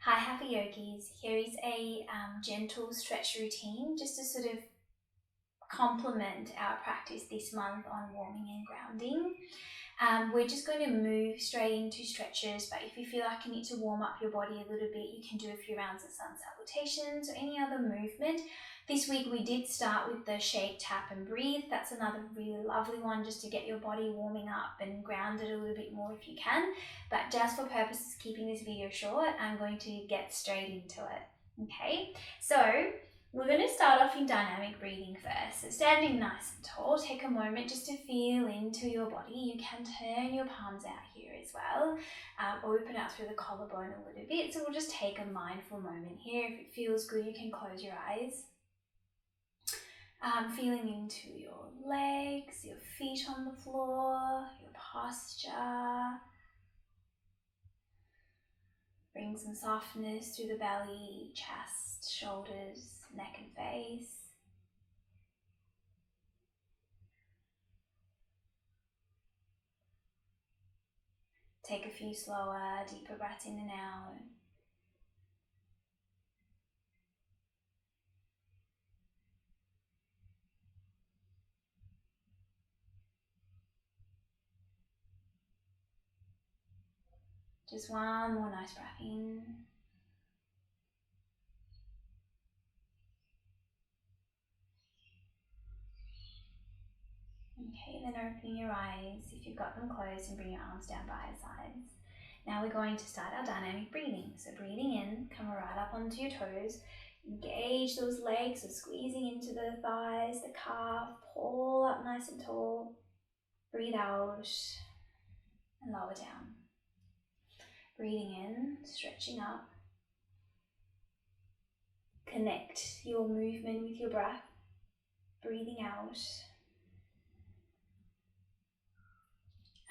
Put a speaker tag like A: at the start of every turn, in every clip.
A: Hi Happy Yogis, here is a gentle stretch routine just to sort of complement our practice this month on warming and grounding. We're just going to move straight into stretches, but if you feel like you need to warm up your body a little bit, you can do a few rounds of sun salutations or any other movement. This week we did start with the shake, tap and breathe. That's another really lovely one just to get your body warming up and grounded a little bit more if you can. But just for purposes of keeping this video short, I'm going to get straight into it. Okay, so we're going to start off in dynamic breathing first. So standing nice and tall, take a moment just to feel into your body. You can turn your palms out here as well. Open out through the collarbone a little bit. So we'll just take a mindful moment here. If it feels good, you can close your eyes. Feeling into your legs, your feet on the floor, your posture. Bring some softness through the belly, chest, shoulders, neck and face. Take a few slower, deeper breaths in and out. Just one more nice breath in. Okay, then opening your eyes if you've got them closed and bring your arms down by your sides. Now we're going to start our dynamic breathing. So breathing in, come right up onto your toes. Engage those legs, so squeezing into the thighs, the calf, pull up nice and tall. Breathe out and lower down. Breathing in, stretching up. Connect your movement with your breath. Breathing out.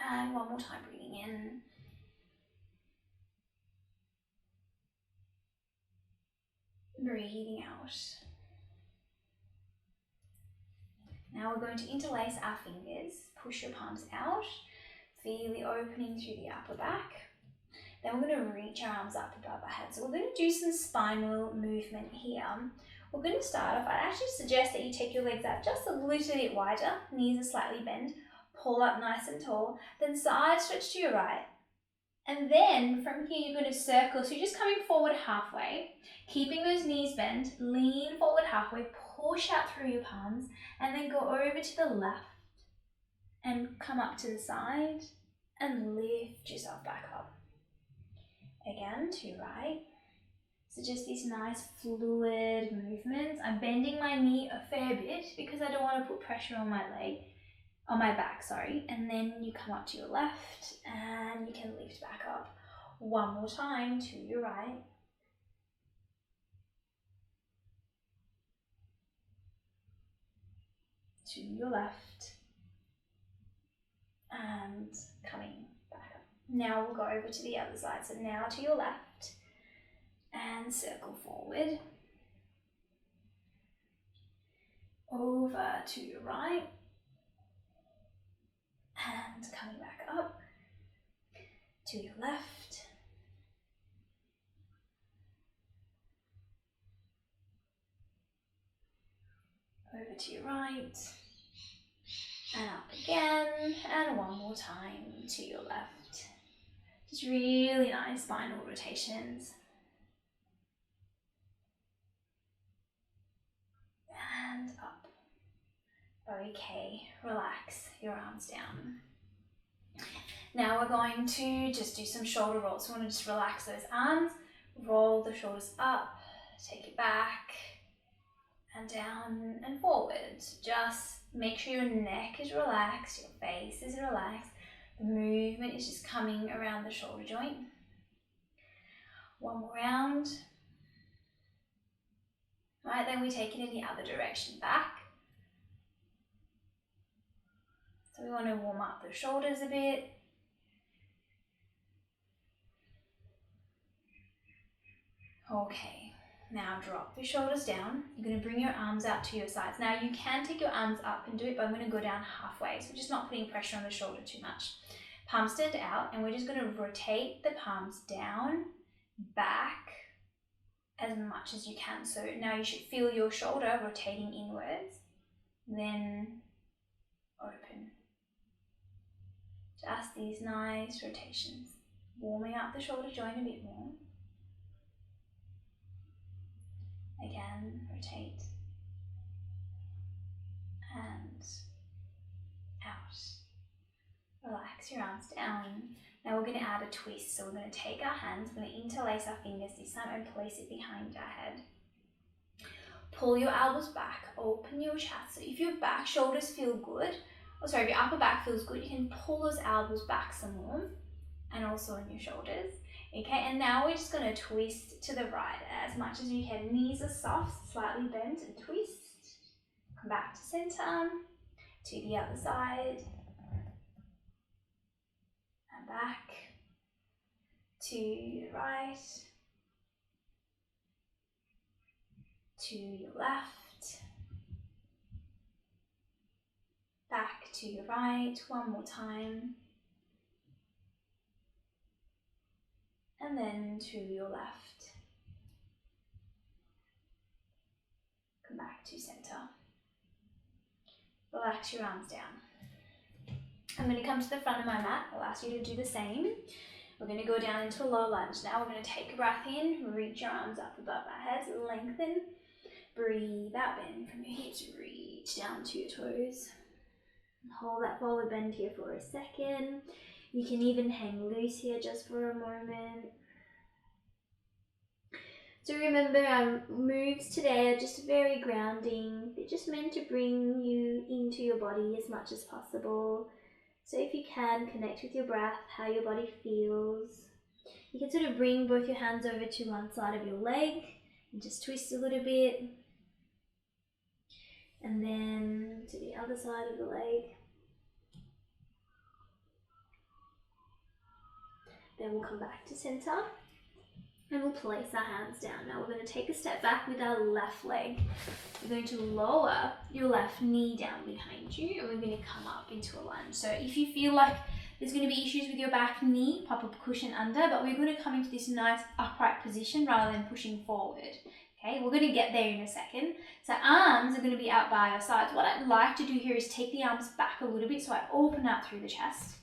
A: And one more time, breathing in. Breathing out. Now we're going to interlace our fingers. Push your palms out. Feel the opening through the upper back. Then we're going to reach our arms up above our head. So we're going to do some spinal movement here. We're going to start off, I'd actually suggest that you take your legs out just a little bit wider. Knees are slightly bent. Pull up nice and tall. Then side stretch to your right. And then from here you're going to circle. So you're just coming forward halfway. Keeping those knees bent. Lean forward halfway. Push out through your palms. And then go over to the left. And come up to the side. And lift yourself back up. Again, to right. So just these nice fluid movements. I'm bending my knee a fair bit because I don't want to put pressure on my back, and then you come up to your left and you can lift back up. One more time to your right. To your left. And coming back up. Now we'll go over to the other side. So now to your left and circle forward. Over to your right. And coming back up to your left. Over to your right. And up again. And one more time to your left. Just really nice spinal rotations. And up. Okay, relax your arms down. Now we're going to just do some shoulder rolls. So we want to just relax those arms, roll the shoulders up, take it back, and down and forward. Just make sure your neck is relaxed, your face is relaxed. The movement is just coming around the shoulder joint. One more round. Right, then we take it in the other direction, back. So we want to warm up the shoulders a bit. Okay, now drop your shoulders down. You're going to bring your arms out to your sides. Now you can take your arms up and do it, but I'm going to go down halfway. So we're just not putting pressure on the shoulder too much. Palms turned out, and we're just going to rotate the palms down, back, as much as you can. So now you should feel your shoulder rotating inwards, then open. Just these nice rotations, warming up the shoulder joint a bit more. Again, rotate and out. Relax your arms down. Now we're going to add a twist. So we're going to take our hands, we're going to interlace our fingers this time and place it behind our head. Pull your elbows back, open your chest. So if your back shoulders feel good, if your upper back feels good, you can pull those elbows back some more, and also on your shoulders. Okay, and now we're just going to twist to the right as much as you can. Knees are soft, slightly bent, and twist. Come back to center, to the other side, and back to your right, to your left, back to your right, one more time, and then to your left. Come back to center. Relax your arms down. I'm going to come to the front of my mat. I'll ask you to do the same. We're going to go down into a low lunge. Now we're going to take a breath in, reach your arms up above our heads, lengthen, breathe out, bend from your hips, reach down to your toes. Hold that forward bend here for a second. You can even hang loose here just for a moment. So remember, our moves today are just very grounding. They're just meant to bring you into your body as much as possible. So if you can, connect with your breath, how your body feels. You can sort of bring both your hands over to one side of your leg and just twist a little bit. And then to the other side of the leg. Then we'll come back to center. And we'll place our hands down. Now we're going to take a step back with our left leg. We're going to lower your left knee down behind you, and we're going to come up into a lunge. So if you feel like there's going to be issues with your back knee, pop a cushion under, but we're going to come into this nice upright position rather than pushing forward. Okay, we're going to get there in a second. So arms are going to be out by our sides. What I'd like to do here is take the arms back a little bit so I open up through the chest.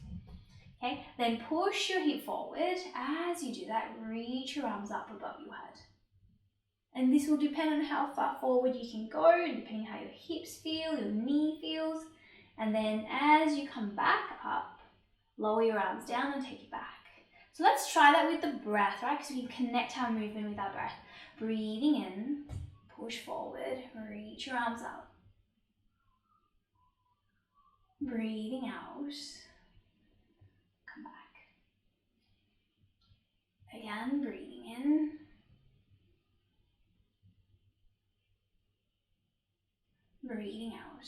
A: Okay, then push your hip forward. As you do that, reach your arms up above your head. And this will depend on how far forward you can go, and depending how your hips feel, your knee feels. And then as you come back up, lower your arms down and take it back. So let's try that with the breath, right? Because we can connect our movement with our breath. Breathing in, push forward, reach your arms up. Breathing out. Come back. Again, breathing in. Breathing out.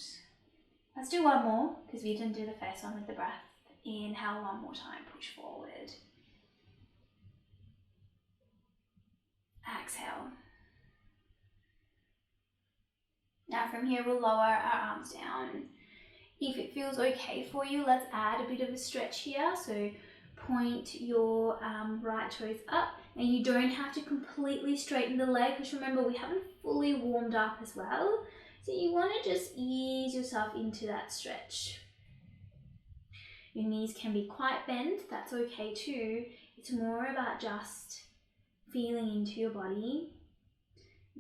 A: Let's do one more, because we didn't do the first one with the breath. Inhale one more time, push forward. Exhale. Now from here, we'll lower our arms down. If it feels okay for you, let's add a bit of a stretch here. So point your right toes up. Now you don't have to completely straighten the leg, because remember, we haven't fully warmed up as well. So you want to just ease yourself into that stretch. Your knees can be quite bent, that's okay too. It's more about just feeling into your body,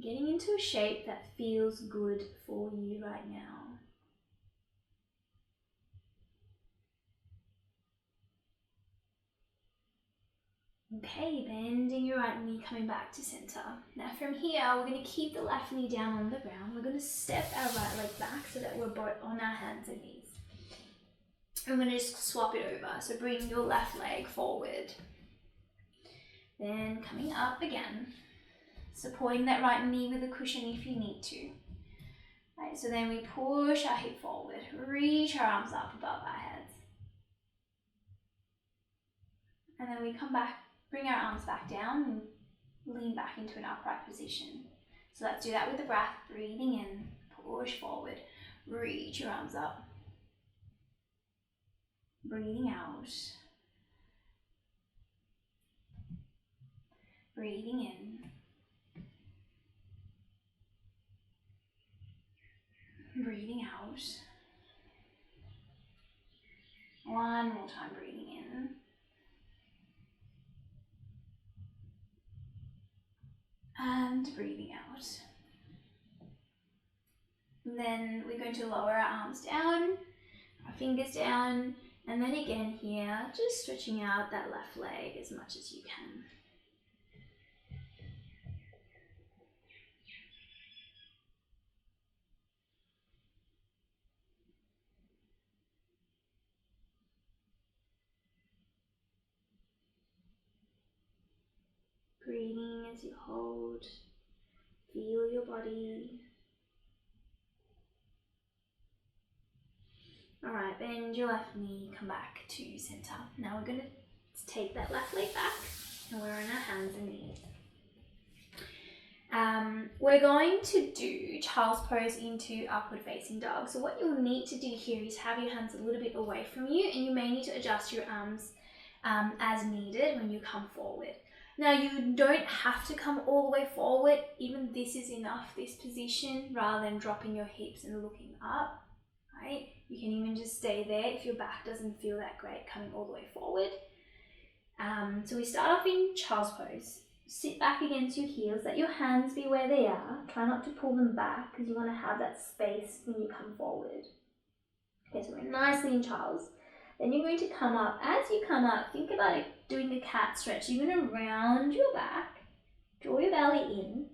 A: getting into a shape that feels good for you right now. Okay, bending your right knee, coming back to center. Now from here, we're going to keep the left knee down on the ground. We're going to step our right leg back so that we're both on our hands and knees. I'm going to just swap it over. So bring your left leg forward. Then coming up again, supporting that right knee with a cushion if you need to. Right, so then we push our hip forward, reach our arms up above our heads. And then we come back, bring our arms back down and lean back into an upright position. So let's do that with the breath. Breathing in, push forward, reach your arms up. Breathing out. Breathing in. Breathing out. One more time, breathing in. And breathing out. And then we're going to lower our arms down, our fingers down, and then again here, just stretching out that left leg as much as you can. Breathing as you hold, feel your body. Alright, bend your left knee, come back to center. Now we're going to take that left leg back and we're on our hands and knees. We're going to do child's pose into upward facing dog. So what you'll need to do here is have your hands a little bit away from you, and you may need to adjust your arms as needed when you come forward. Now you don't have to come all the way forward, even this is enough, this position, rather than dropping your hips and looking up, right? You can even just stay there if your back doesn't feel that great coming all the way forward. So we start off in child's pose. Sit back against your heels, let your hands be where they are. Try not to pull them back because you want to have that space when you come forward. Okay, so we're nicely in child's. Then you're going to come up. As you come up, think about it doing a cat stretch. You're going to round your back, draw your belly in,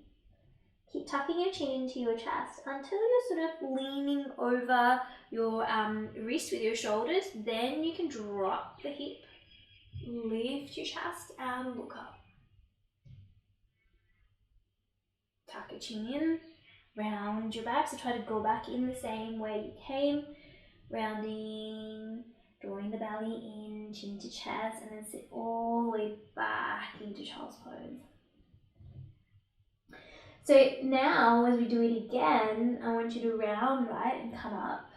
A: keep tucking your chin into your chest until you're sort of leaning over your wrist with your shoulders. Then you can drop the hip, lift your chest and look up. Tuck your chin in, round your back, so try to go back in the same way you came, rounding, drawing the belly in, chin to chest, and then sit all the way back into child's pose. So now, as we do it again, I want you to round right and come up.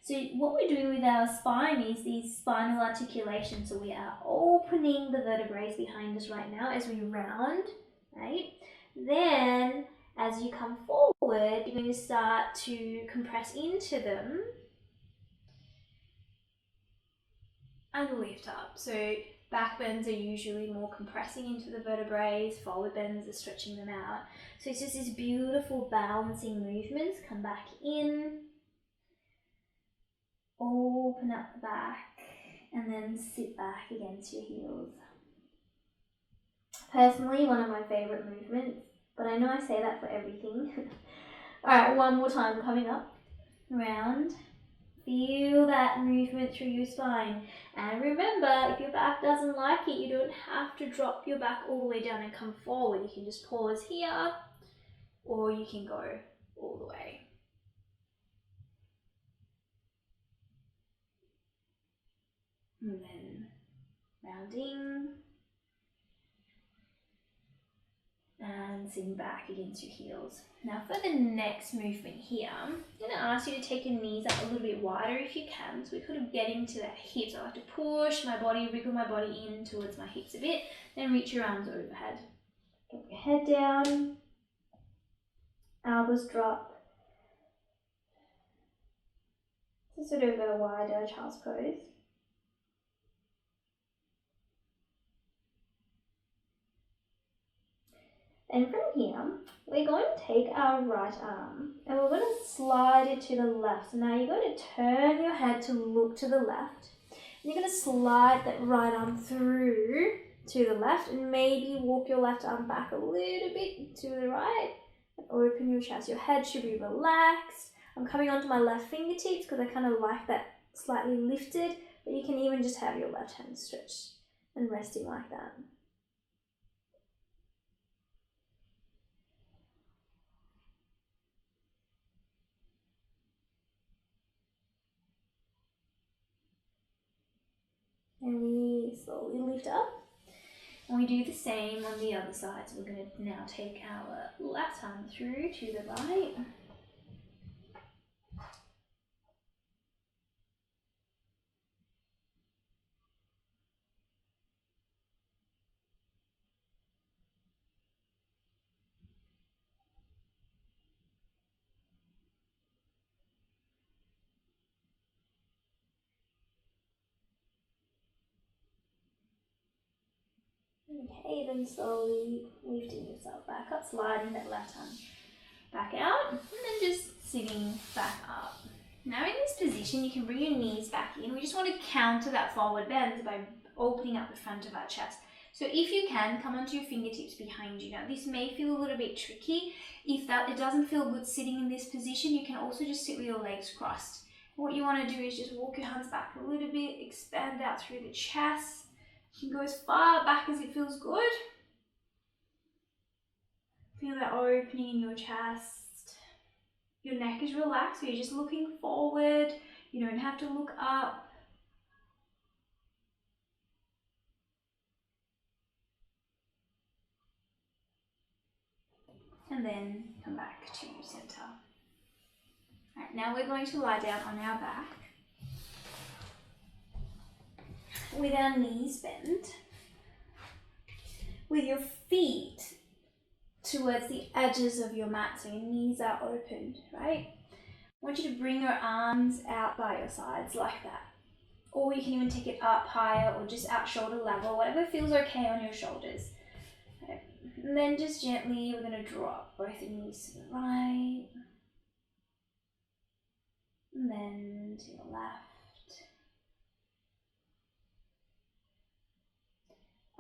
A: So what we're doing with our spine is these spinal articulations, so we are opening the vertebrae behind us right now as we round, right? Then, as you come forward, you're going to start to compress into them and lift up. So back bends are usually more compressing into the vertebrae, forward bends are stretching them out. So it's just these beautiful balancing movements. Come back in, open up the back, and then sit back against your heels. Personally, one of my favorite movements, but I know I say that for everything. Alright, one more time, coming up, round, feel that movement through your spine. And remember, if your back doesn't like it, you don't have to drop your back all the way down and come forward. You can just pause here, or you can go all the way. And then rounding, and sitting back against your heels. Now for the next movement here, I'm going to ask you to take your knees up a little bit wider if you can, so we're kind of getting to that hips. I like to push my body, wriggle my body in towards my hips a bit, then reach your arms overhead. Drop your head down, elbows drop. So sort of a wider child's pose. And from here, we're going to take our right arm and we're going to slide it to the left. So now you're going to turn your head to look to the left. And you're going to slide that right arm through to the left and maybe walk your left arm back a little bit to the right. And open your chest. Your head should be relaxed. I'm coming onto my left fingertips because I kind of like that slightly lifted, but you can even just have your left hand stretched and resting like that. And we slowly lift up. And we do the same on the other side. So we're going to now take our left arm through to the right. Okay, then slowly lifting yourself back up, sliding that left hand back out, and then just sitting back up. Now in this position, you can bring your knees back in. We just want to counter that forward bend by opening up the front of our chest. So if you can, come onto your fingertips behind you. Now this may feel a little bit tricky. If it doesn't feel good sitting in this position, you can also just sit with your legs crossed. What you want to do is just walk your hands back a little bit, expand out through the chest. You can go as far back as it feels good. Feel that opening in your chest. Your neck is relaxed, so you're just looking forward. You don't have to look up. And then come back to center. All right, now we're going to lie down on our back with our knees bent, with your feet towards the edges of your mat, so your knees are opened, right? I want you to bring your arms out by your sides like that. Or you can even take it up higher or just out shoulder level, whatever feels okay on your shoulders. Okay. And then just gently, we're going to drop both the knees to the right. And then to the left.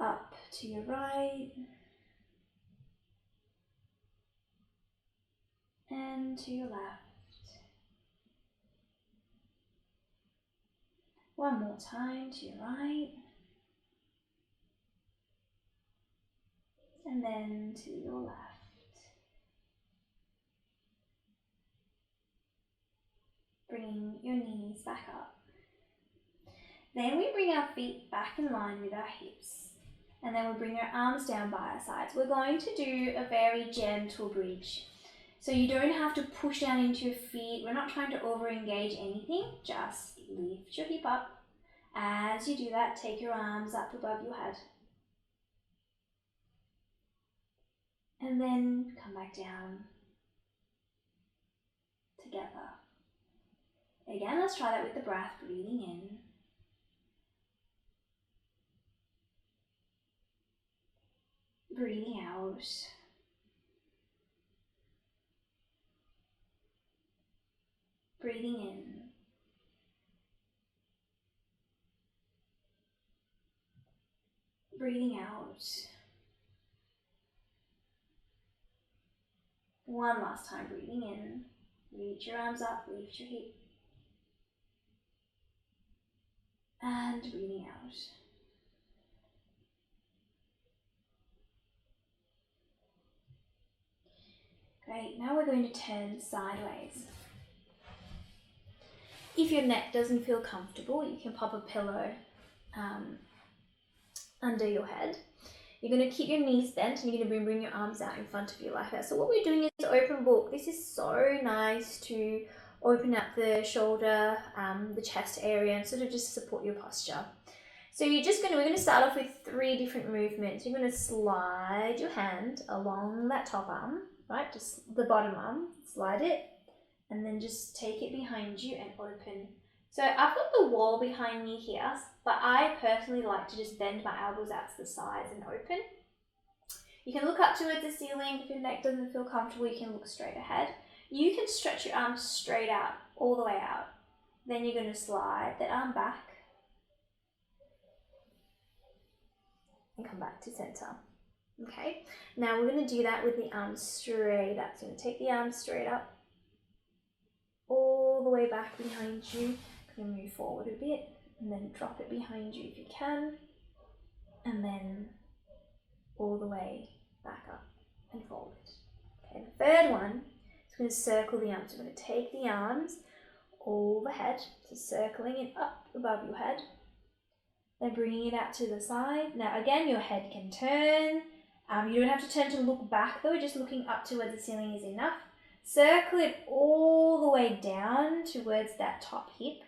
A: Up to your right. And to your left. One more time to your right. And then to your left. Bringing your knees back up. Then we bring our feet back in line with our hips. And then we bring our arms down by our sides. We're going to do a very gentle bridge. So you don't have to push down into your feet. We're not trying to over-engage anything. Just lift your hip up. As you do that, take your arms up above your head. And then come back down together. Again, let's try that with the breath, breathing in. Breathing out. Breathing in. Breathing out. One last time, breathing in. Reach your arms up, lift your hip. And breathing out. Great, now we're going to turn sideways. If your neck doesn't feel comfortable, you can pop a pillow under your head. You're going to keep your knees bent and you're going to bring your arms out in front of you like that. So what we're doing is open book. This is so nice to open up the shoulder, the chest area, and sort of just support your posture. So we're going to start off with 3 different movements. You're going to slide your hand along that top arm, right? Just the bottom arm, slide it, and then just take it behind you and open. So I've got the wall behind me here, but I personally like to just bend my elbows out to the sides and open. You can look up towards the ceiling. If your neck doesn't feel comfortable, you can look straight ahead. You can stretch your arms straight out, all the way out. Then you're going to slide that arm back and come back to center. Okay, now we're going to do that with the arms straight up. So you're going to take the arms straight up, all the way back behind you. Going to move forward a bit and then drop it behind you if you can, and then all the way back up and forward. Okay, the third one is going to circle the arms. We're going to take the arms overhead, so circling it up above your head, then bringing it out to the side. Now again, your head can turn. You don't have to turn to look back though, just looking up towards the ceiling is enough. Circle it all the way down towards that top hip,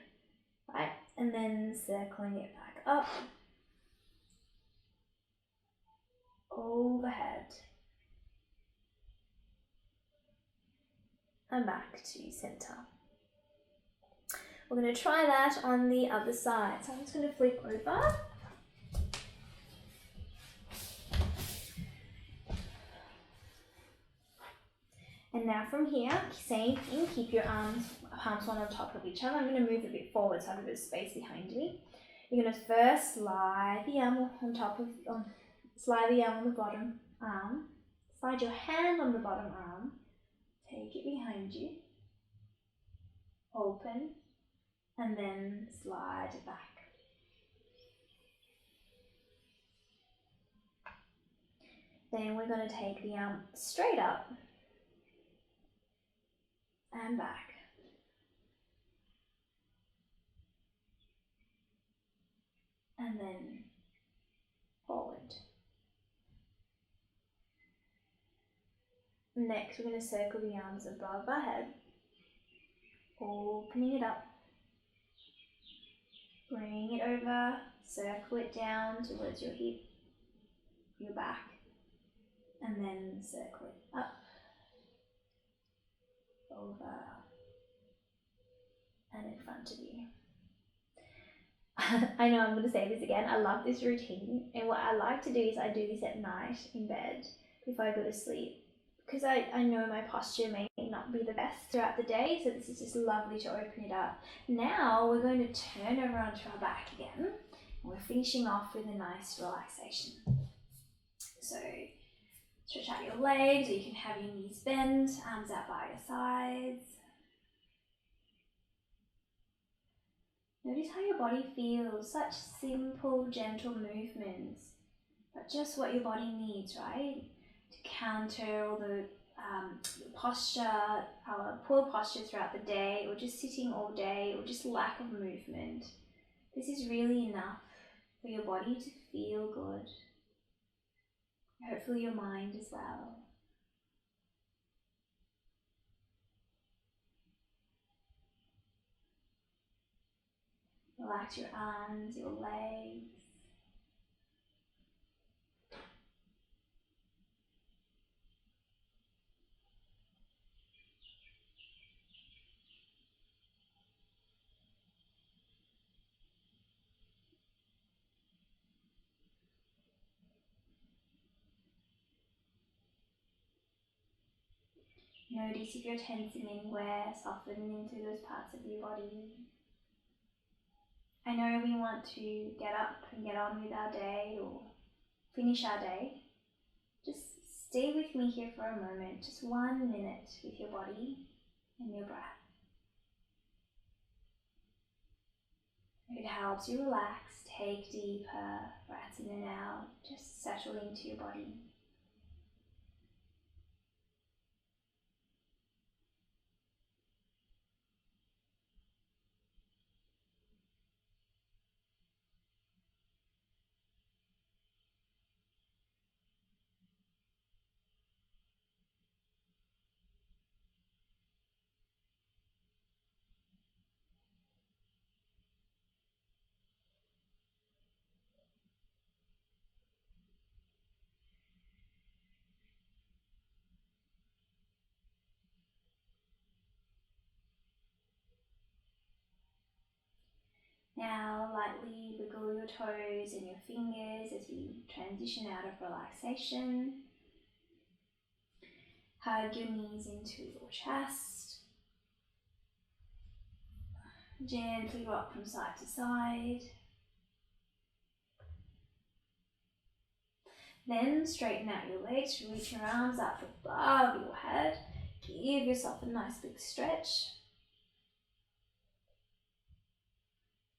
A: right? And then circling it back up, overhead, and back to center. We're going to try that on the other side. So I'm just going to flip over. And now from here, same thing, keep your palms one on top of each other. I'm going to move a bit forward so I have a bit of space behind me. You're going to first slide the arm on top of, slide the arm on the bottom arm, slide your hand on the bottom arm, take it behind you, open, and then slide it back. Then we're going to take the arm straight up and back. And then forward. Next, we're going to circle the arms above our head, opening it up. Bring it over, circle it down towards your hip, your back, and then circle it up, over, and in front of you. I know I'm going to say this again, I love this routine, and what I like to do is I do this at night in bed before I go to sleep, because I know my posture may not be the best throughout the day, so this is just lovely to open it up. Now we're going to turn over onto our back again, and we're finishing off with a nice relaxation. So stretch out your legs, or you can have your knees bent, arms out by your sides. Notice how your body feels, such simple, gentle movements, but just what your body needs, right? To counter all the posture, our poor posture throughout the day, or just sitting all day, or just lack of movement. This is really enough for your body to feel good. Hopefully your mind as well. Relax your arms, your legs. Notice if you're tensing anywhere, softening into those parts of your body. I know we want to get up and get on with our day or finish our day. Just stay with me here for a moment, just 1 minute with your body and your breath. If it helps you relax, take deeper breaths in and out, just settle into your body. Now lightly wiggle your toes and your fingers as we transition out of relaxation. Hug your knees into your chest. Gently rock from side to side. Then straighten out your legs, reach your arms up above your head. Give yourself a nice big stretch.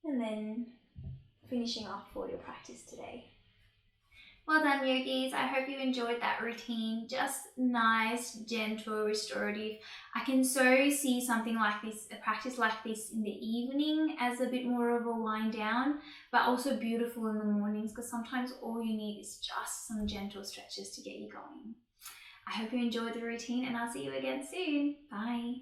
A: And then finishing off for your practice today. Well done, yogis. I hope you enjoyed that routine. Just nice, gentle, restorative. I can so see something like this, a practice like this in the evening as a bit more of a wind down, but also beautiful in the mornings, because sometimes all you need is just some gentle stretches to get you going. I hope you enjoyed the routine, and I'll see you again soon. Bye.